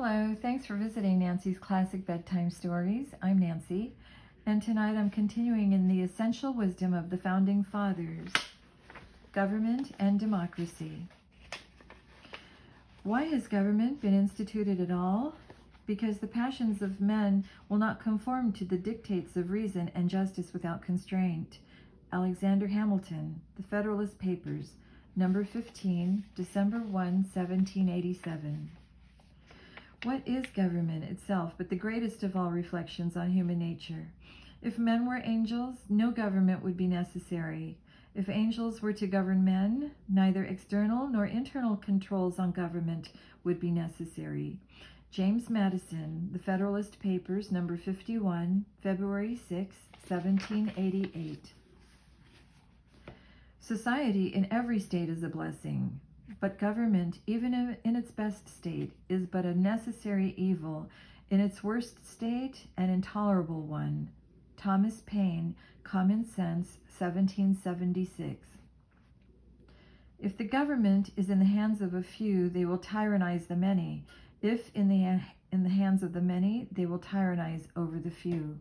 Hello, thanks for visiting Nancy's Classic Bedtime Stories. I'm Nancy, and tonight I'm continuing in the essential wisdom of the Founding Fathers, government and democracy. Why has government been instituted at all? Because the passions of men will not conform to the dictates of reason and justice without constraint. Alexander Hamilton, The Federalist Papers, number 15, December 1, 1787. What is government itself but the greatest of all reflections on human nature? If men were angels, no government would be necessary. If angels were to govern men, neither external nor internal controls on government would be necessary. James Madison, The Federalist Papers, number 51, February 6, 1788. Society in every state is a blessing. But government, even in its best state, is but a necessary evil, in its worst state, an intolerable one. Thomas Paine, Common Sense, 1776. If the government is in the hands of a few, they will tyrannize the many. If in the hands of the many, they will tyrannize over the few.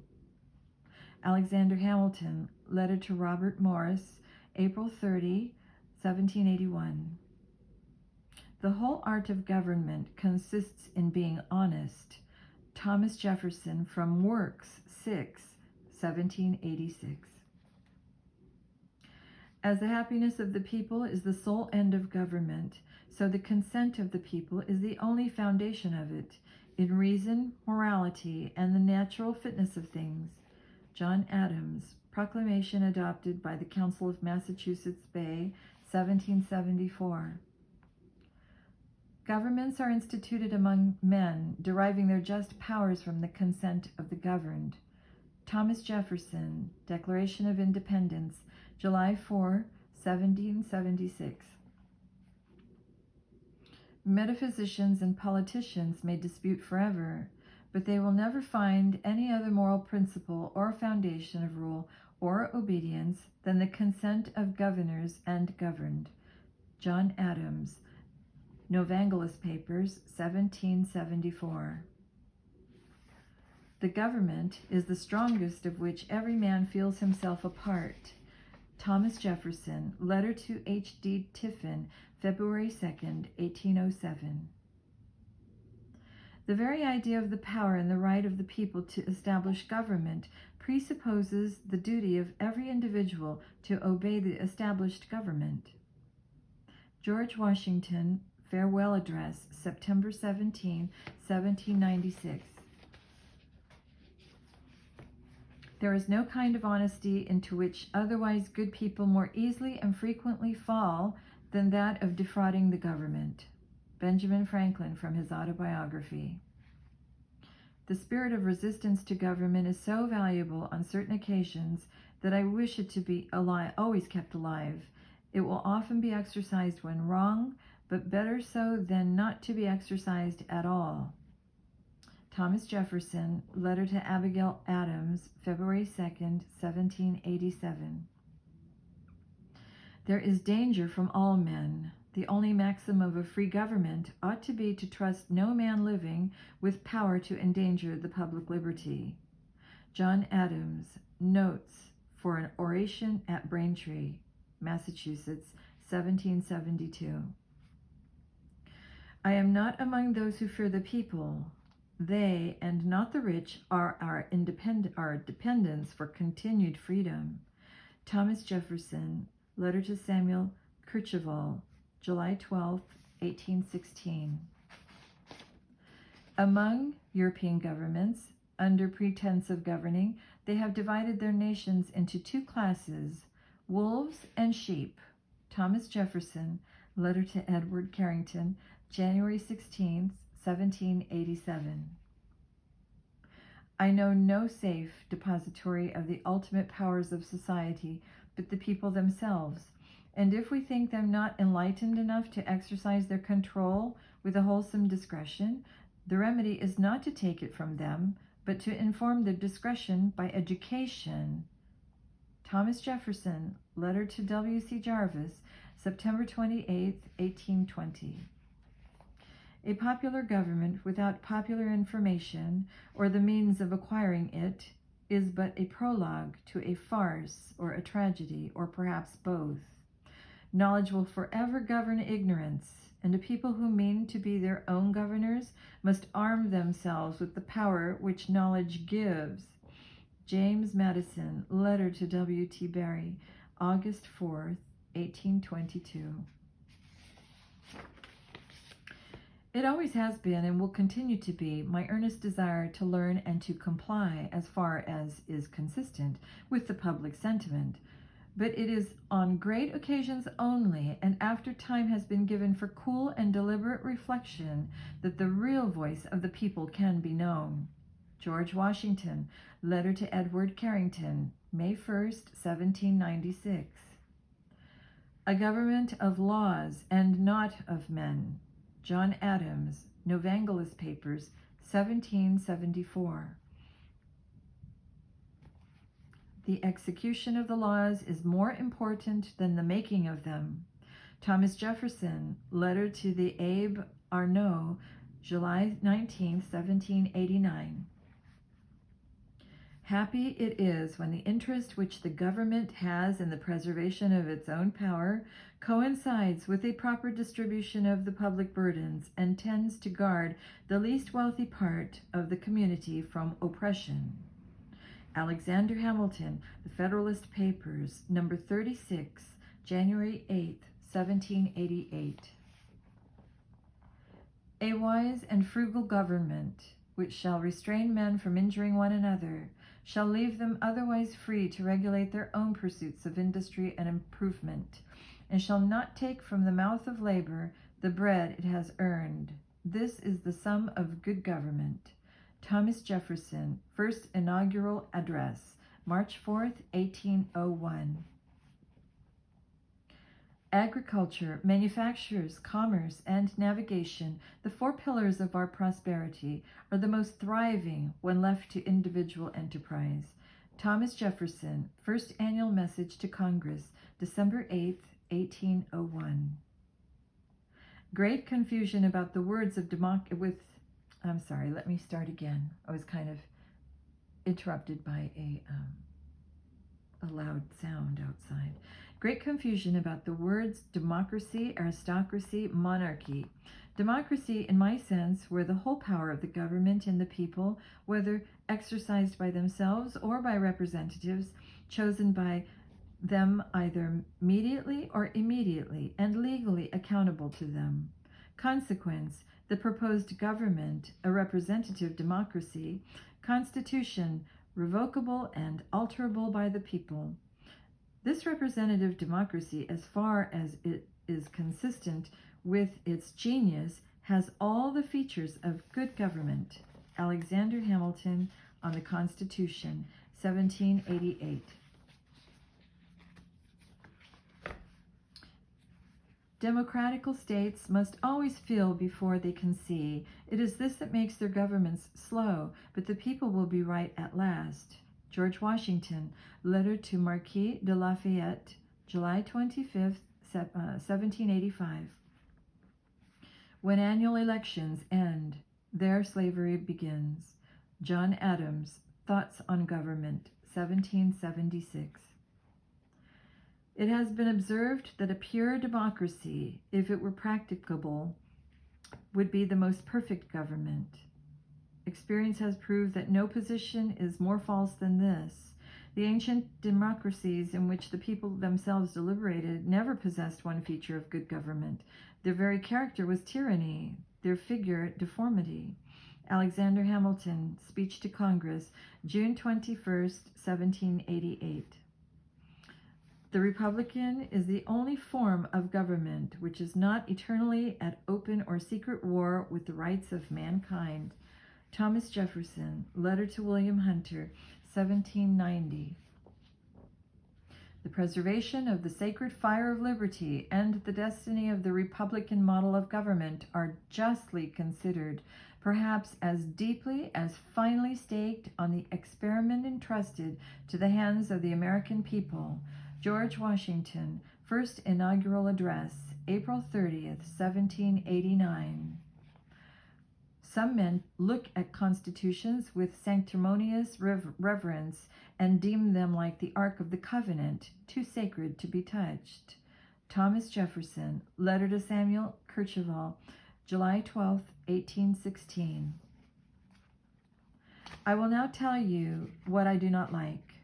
Alexander Hamilton, Letter to Robert Morris, April 30, 1781. The whole art of government consists in being honest. Thomas Jefferson, from Works 6, 1786. As the happiness of the people is the sole end of government, so the consent of the people is the only foundation of it, in reason, morality, and the natural fitness of things. John Adams, Proclamation adopted by the Council of Massachusetts Bay, 1774. Governments are instituted among men, deriving their just powers from the consent of the governed. Thomas Jefferson, Declaration of Independence, July 4, 1776. Metaphysicians and politicians may dispute forever, but they will never find any other moral principle or foundation of rule or obedience than the consent of governors and governed. John Adams, Novangelis Papers, 1774. The government is the strongest of which every man feels himself a part. Thomas Jefferson, Letter to H.D. Tiffin, February 2, 1807. The very idea of the power and the right of the people to establish government presupposes the duty of every individual to obey the established government. George Washington, Farewell Address, September 17, 1796. There is no kind of honesty into which otherwise good people more easily and frequently fall than that of defrauding the government. Benjamin Franklin, from his autobiography. The spirit of resistance to government is so valuable on certain occasions that I wish it to be always kept alive. It will often be exercised when wrong, but better so than not to be exercised at all. Thomas Jefferson, Letter to Abigail Adams, February 2, 1787. There is danger from all men. The only maxim of a free government ought to be to trust no man living with power to endanger the public liberty. John Adams, Notes for an Oration at Braintree, Massachusetts, 1772. I am not among those who fear the people. They, and not the rich, are our dependents for continued freedom. Thomas Jefferson, Letter to Samuel Kercheval, July 12, 1816. Among European governments, under pretense of governing, they have divided their nations into two classes, wolves and sheep. Thomas Jefferson, Letter to Edward Carrington, January 16, 1787. I know no safe depository of the ultimate powers of society but the people themselves, and if we think them not enlightened enough to exercise their control with a wholesome discretion, the remedy is not to take it from them, but to inform their discretion by education. Thomas Jefferson, Letter to W.C. Jarvis, September 28, 1820. A popular government without popular information or the means of acquiring it is but a prologue to a farce or a tragedy, or perhaps both. Knowledge will forever govern ignorance, and a people who mean to be their own governors must arm themselves with the power which knowledge gives. James Madison, letter to W.T. Barry, August 4th, 1822. It always has been and will continue to be my earnest desire to learn and to comply as far as is consistent with the public sentiment. But it is on great occasions only, and after time has been given for cool and deliberate reflection, that the real voice of the people can be known. George Washington, letter to Edward Carrington, May 1st, 1796. A government of laws and not of men. John Adams, Novangelis Papers, 1774. The execution of the laws is more important than the making of them. Thomas Jefferson, letter to the Abbé Arnaud, July 19, 1789. Happy it is when the interest which the government has in the preservation of its own power coincides with a proper distribution of the public burdens and tends to guard the least wealthy part of the community from oppression. Alexander Hamilton, The Federalist Papers, number 36, January 8, 1788. A wise and frugal government, which shall restrain men from injuring one another, shall leave them otherwise free to regulate their own pursuits of industry and improvement, and shall not take from the mouth of labor the bread it has earned. This is the sum of good government. Thomas Jefferson, First Inaugural Address, March 4th, 1801. Agriculture, manufactures, commerce, and navigation, the four pillars of our prosperity, are the most thriving when left to individual enterprise. Thomas Jefferson, First Annual Message to Congress, December 8th, 1801. Great confusion about the words of let me start again. I was kind of interrupted by a loud sound outside. Great confusion about the words democracy, aristocracy, monarchy. Democracy, in my sense, where the whole power of the government and the people, whether exercised by themselves or by representatives chosen by them either mediately or immediately and legally accountable to them. Consequence, the proposed government, a representative democracy. Constitution, revocable and alterable by the people. This representative democracy, as far as it is consistent with its genius, has all the features of good government. Alexander Hamilton on the Constitution, 1788. Democratical states must always feel before they can see. It is this that makes their governments slow, but the people will be right at last. George Washington, letter to Marquis de Lafayette, July 25th, 1785. When annual elections end, there slavery begins. John Adams, Thoughts on Government, 1776. It has been observed that a pure democracy, if it were practicable, would be the most perfect government. Experience has proved that no position is more false than this. The ancient democracies in which the people themselves deliberated never possessed one feature of good government. Their very character was tyranny, their figure deformity. Alexander Hamilton, Speech to Congress, June 21st, 1788. The Republican is the only form of government which is not eternally at open or secret war with the rights of mankind. Thomas Jefferson, letter to William Hunter, 1790. The preservation of the sacred fire of liberty and the destiny of the Republican model of government are justly considered, perhaps as deeply, as finely staked on the experiment entrusted to the hands of the American people. George Washington, First Inaugural Address, April 30th, 1789. Some men look at constitutions with sanctimonious reverence and deem them like the Ark of the Covenant, too sacred to be touched. Thomas Jefferson, Letter to Samuel Kercheval, July 12, 1816. I will now tell you what I do not like.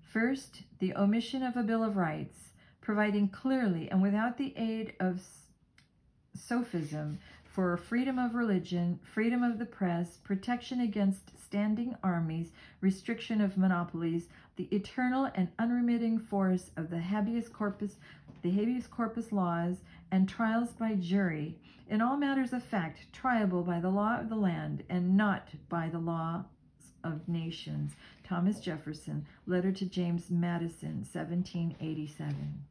First, the omission of a Bill of Rights, providing clearly and without the aid of sophism for freedom of religion, freedom of the press, protection against standing armies, restriction of monopolies, the eternal and unremitting force of the habeas corpus laws, and trials by jury, in all matters of fact, triable by the law of the land and not by the law of nations. Thomas Jefferson, Letter to James Madison, 1787.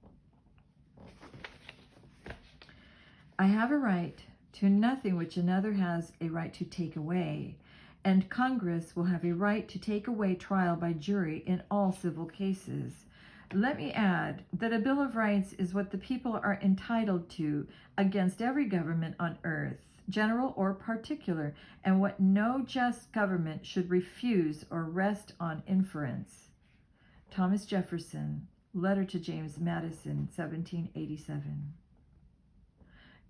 I have a right to nothing which another has a right to take away, and Congress will have a right to take away trial by jury in all civil cases. Let me add that a Bill of Rights is what the people are entitled to against every government on earth, general or particular, and what no just government should refuse or rest on inference. Thomas Jefferson, Letter to James Madison, 1787.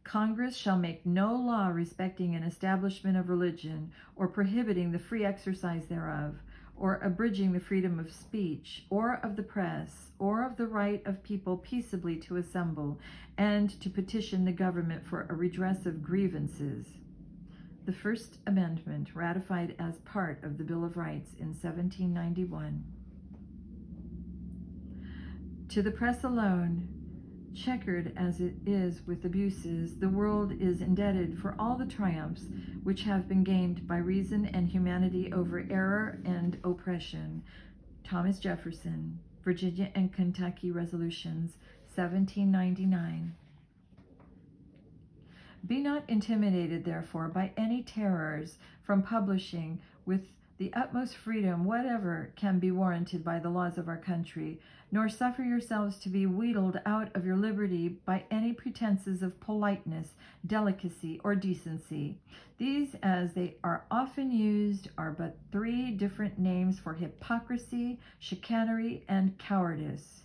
Congress shall make no law respecting an establishment of religion, or prohibiting the free exercise thereof, or abridging the freedom of speech, or of the press, or of the right of people peaceably to assemble, and to petition the government for a redress of grievances. The First Amendment, ratified as part of the Bill of Rights in 1791. To the press alone, checkered as it is with abuses, the world is indebted for all the triumphs which have been gained by reason and humanity over error and oppression. Thomas Jefferson, Virginia and Kentucky Resolutions, 1799. Be not intimidated, therefore, by any terrors from publishing with the utmost freedom whatever can be warranted by the laws of our country, nor suffer yourselves to be wheedled out of your liberty by any pretenses of politeness, delicacy, or decency. These, as they are often used, are but three different names for hypocrisy, chicanery, and cowardice.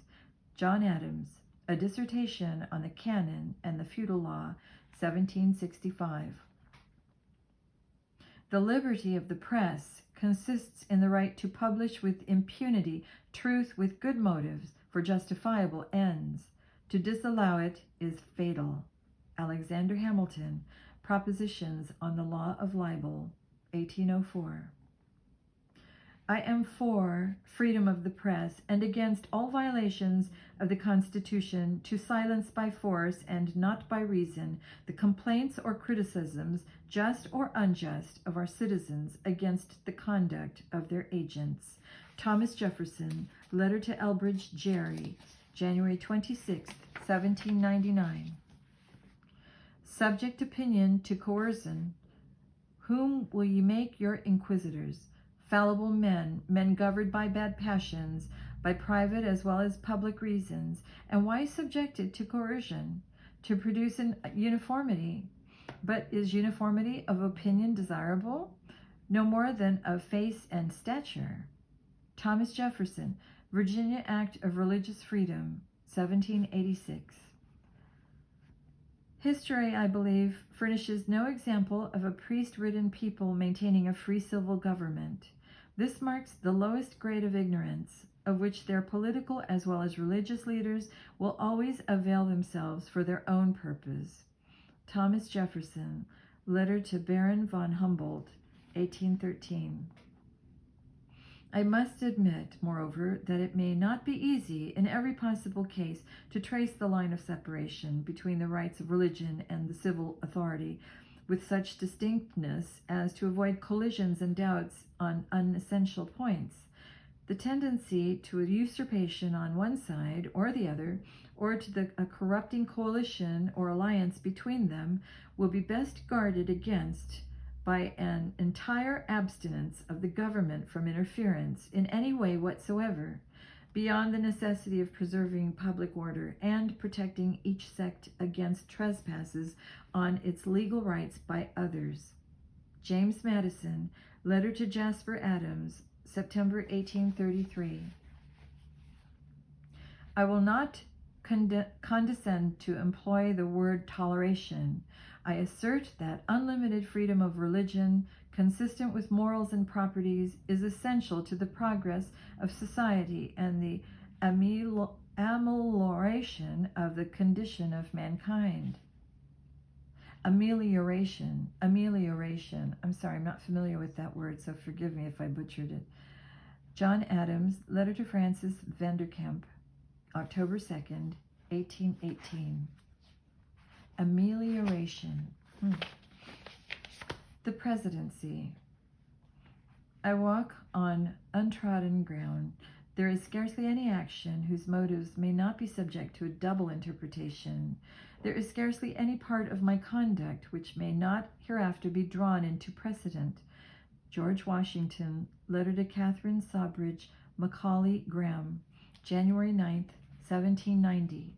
John Adams, A Dissertation on the Canon and the Feudal Law, 1765. The liberty of the press consists in the right to publish with impunity truth with good motives for justifiable ends. To disallow it is fatal. Alexander Hamilton, Propositions on the Law of Libel, 1804. I am for freedom of the press and against all violations of the Constitution, to silence by force and not by reason the complaints or criticisms, just or unjust, of our citizens against the conduct of their agents. Thomas Jefferson, Letter to Elbridge Gerry, January 26, 1799. Subject opinion to coercion. Whom will ye make your inquisitors? Fallible men, men governed by bad passions, by private as well as public reasons. And why subjected to coercion? To produce an uniformity. But is uniformity of opinion desirable? No more than of face and stature. Thomas Jefferson, Virginia Act of Religious Freedom, 1786. History, I believe, furnishes no example of a priest-ridden people maintaining a free civil government. This marks the lowest grade of ignorance, of which their political as well as religious leaders will always avail themselves for their own purpose. Thomas Jefferson, Letter to Baron von Humboldt, 1813. I must admit, moreover, that it may not be easy in every possible case to trace the line of separation between the rights of religion and the civil authority with such distinctness as to avoid collisions and doubts on unessential points. The tendency to a usurpation on one side or the other, or to a corrupting coalition or alliance between them, will be best guarded against by an entire abstinence of the government from interference in any way whatsoever, beyond the necessity of preserving public order and protecting each sect against trespasses on its legal rights by others. James Madison, letter to Jasper Adams, September 1833. I will not condescend to employ the word toleration. I assert that unlimited freedom of religion, consistent with morals and properties, is essential to the progress of society and the amelioration of the condition of mankind. Amelioration. I'm sorry, I'm not familiar with that word, so forgive me if I butchered it. John Adams, letter to Francis Vanderkemp, October 2nd, 1818. Amelioration. The presidency. I walk on untrodden ground. There is scarcely any action whose motives may not be subject to a double interpretation. There is scarcely any part of my conduct which may not hereafter be drawn into precedent. George Washington, letter to Catherine Sawbridge Macaulay Graham, January 9th, 1790.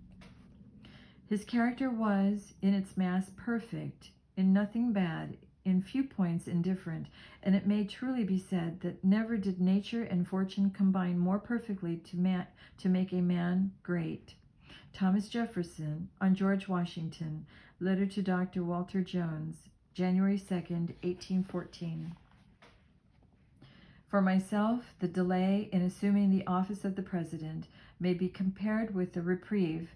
His character was, in its mass, perfect, in nothing bad, in few points indifferent, and it may truly be said that never did nature and fortune combine more perfectly to make a man great. Thomas Jefferson, on George Washington, letter to Dr. Walter Jones, January 2nd, 1814. For myself, the delay in assuming the office of the President may be compared with the reprieve,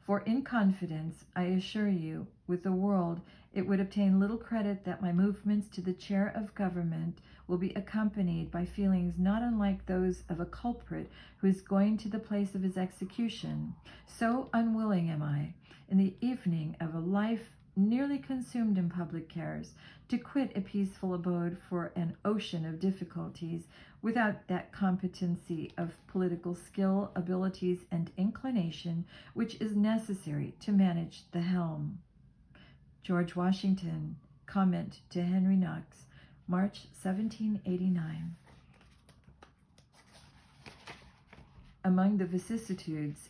for in confidence, I assure you, with the world, it would obtain little credit that my movements to the chair of government will be accompanied by feelings not unlike those of a culprit who is going to the place of his execution. So unwilling am I, in the evening of a life nearly consumed in public cares, to quit a peaceful abode for an ocean of difficulties, without that competency of political skill, abilities, and inclination which is necessary to manage the helm. George Washington, comment to Henry Knox, March 1789. Among the vicissitudes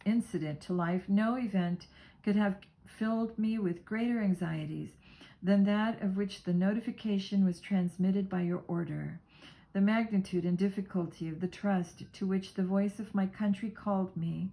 incident to life, no event could have filled me with greater anxieties than that of which the notification was transmitted by your order. The magnitude and difficulty of the trust to which the voice of my country called me,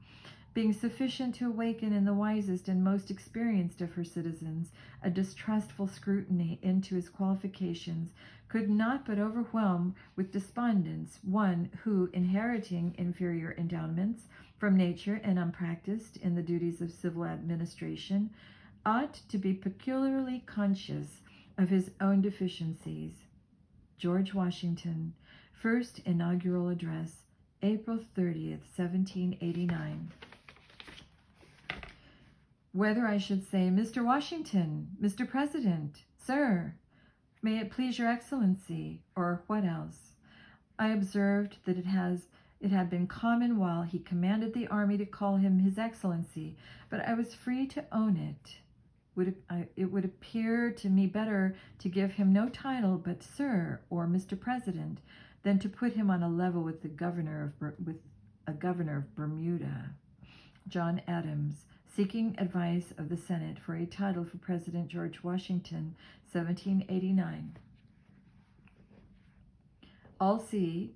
being sufficient to awaken in the wisest and most experienced of her citizens a distrustful scrutiny into his qualifications, could not but overwhelm with despondence one who, inheriting inferior endowments from nature and unpracticed in the duties of civil administration, ought to be peculiarly conscious of his own deficiencies. George Washington, First Inaugural Address, April 30th, 1789. Whether I should say, Mr. Washington, Mr. President, Sir, may it please your Excellency, or what else? I observed that it had been common while he commanded the army to call him His Excellency, but I was free to own it. It would appear to me better to give him no title but Sir or Mr. President than to put him on a level with a governor of Bermuda. John Adams, seeking advice of the Senate for a title for President George Washington, 1789. All see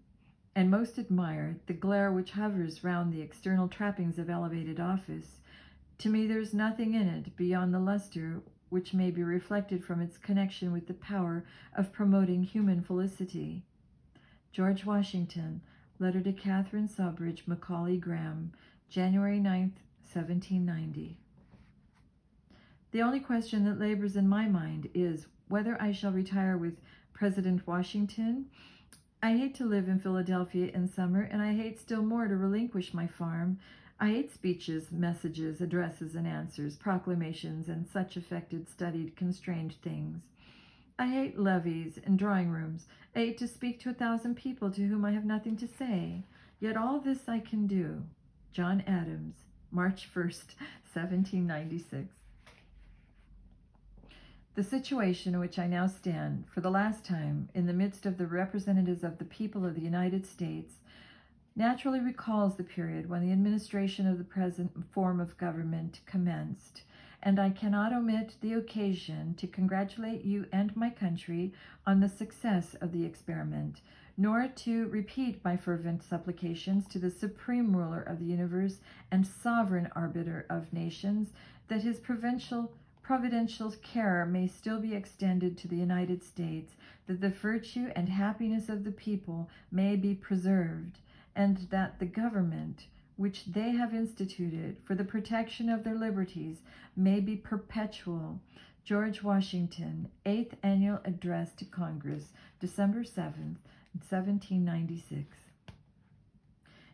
and most admire the glare which hovers round the external trappings of elevated office. To me there is nothing in it beyond the luster which may be reflected from its connection with the power of promoting human felicity. George Washington, letter to Catherine Sawbridge Macaulay Graham, January 9th, 1790. The only question that labors in my mind is whether I shall retire with President Washington. I hate to live in Philadelphia in summer, and I hate still more to relinquish my farm. I hate speeches, messages, addresses and answers, proclamations, and such affected, studied, constrained things. I hate levees and drawing rooms. I hate to speak to 1,000 people to whom I have nothing to say. Yet all this I can do. John Adams, March 1st, 1796. The situation in which I now stand, for the last time, in the midst of the representatives of the people of the United States, naturally recalls the period when the administration of the present form of government commenced, and I cannot omit the occasion to congratulate you and my country on the success of the experiment, nor to repeat my fervent supplications to the supreme ruler of the universe and sovereign arbiter of nations, that his providential care may still be extended to the United States, that the virtue and happiness of the people may be preserved, and that the government which they have instituted for the protection of their liberties may be perpetual. George Washington, 8th Annual Address to Congress, December 7th, 1796.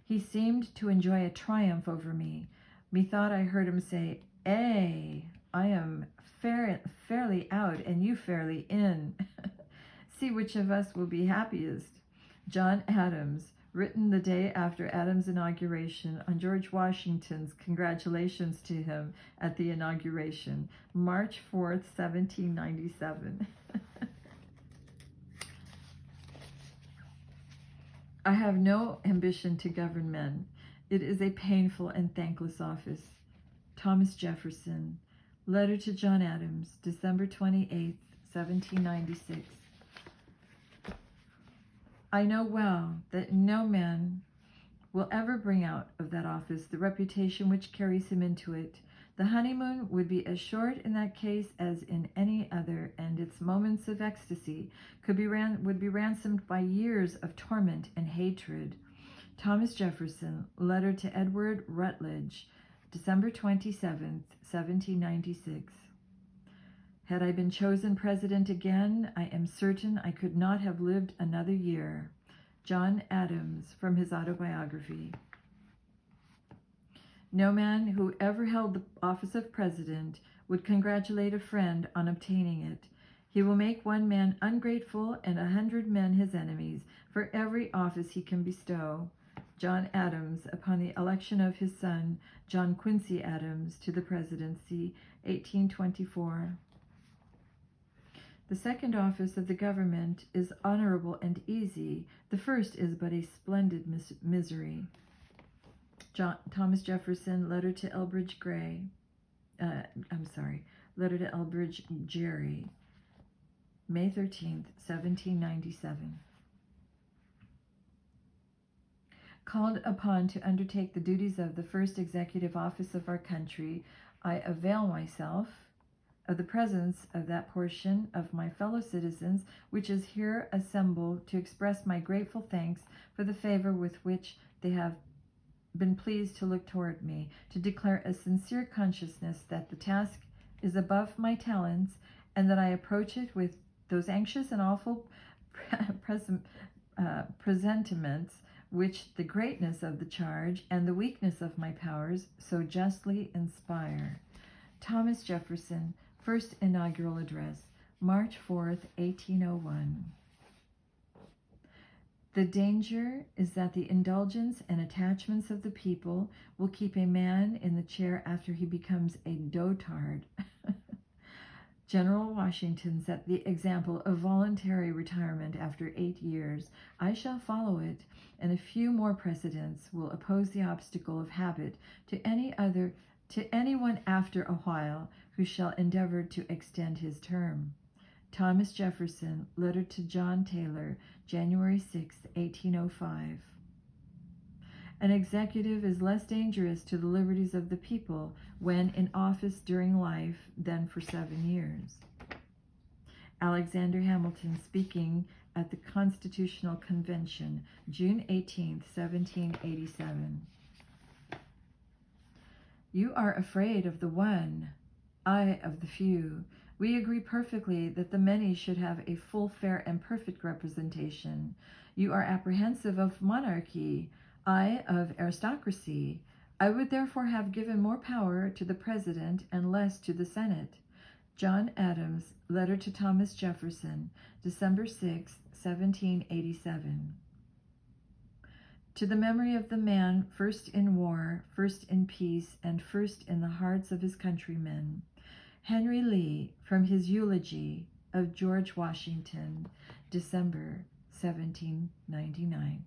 He seemed to enjoy a triumph over me. Methought I heard him say, "Ay, I am fairly out and you fairly in. See which of us will be happiest." John Adams, written the day after Adams' inauguration, on George Washington's congratulations to him at the inauguration, March 4th, 1797. I have no ambition to govern men. It is a painful and thankless office. Thomas Jefferson, letter to John Adams, December 28th, 1796. I know well that no man will ever bring out of that office the reputation which carries him into it. The honeymoon would be as short in that case as in any other, and its moments of ecstasy would be ransomed by years of torment and hatred. Thomas Jefferson, letter to Edward Rutledge, December 27th, 1796. Had I been chosen president again, I am certain I could not have lived another year. John Adams, from his autobiography. No man who ever held the office of president would congratulate a friend on obtaining it. He will make one man ungrateful and 100 men his enemies for every office he can bestow. John Adams, upon the election of his son, John Quincy Adams, to the presidency, 1824. The second office of the government is honorable and easy. The first is but a splendid misery. Thomas Jefferson, letter to Elbridge letter to Elbridge Gerry, May 13th, 1797. Called upon to undertake the duties of the first executive office of our country, I avail myself of the presence of that portion of my fellow citizens which is here assembled to express my grateful thanks for the favor with which they have been pleased to look toward me, to declare a sincere consciousness that the task is above my talents, and that I approach it with those anxious and awful presentiments which the greatness of the charge and the weakness of my powers so justly inspire. Thomas Jefferson, First Inaugural Address, March 4th, 1801. The danger is that the indulgence and attachments of the people will keep a man in the chair after he becomes a dotard. General Washington set the example of voluntary retirement after 8 years. I shall follow it, and a few more precedents will oppose the obstacle of habit to anyone after a while who shall endeavor to extend his term. Thomas Jefferson, letter to John Taylor, January 6, 1805. An executive is less dangerous to the liberties of the people when in office during life than for 7 years. Alexander Hamilton, speaking at the Constitutional Convention, June 18, 1787. You are afraid of the one, I of the few. We agree perfectly that the many should have a full, fair, and perfect representation. You are apprehensive of monarchy, I of aristocracy. I would therefore have given more power to the President and less to the Senate. John Adams, letter to Thomas Jefferson, December 6, 1787. To the memory of the man first in war, first in peace, and first in the hearts of his countrymen. Henry Lee, from his eulogy of George Washington, December 1799.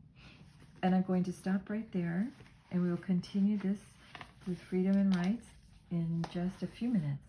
And I'm going to stop right there, and we will continue this with freedom and rights in just a few minutes.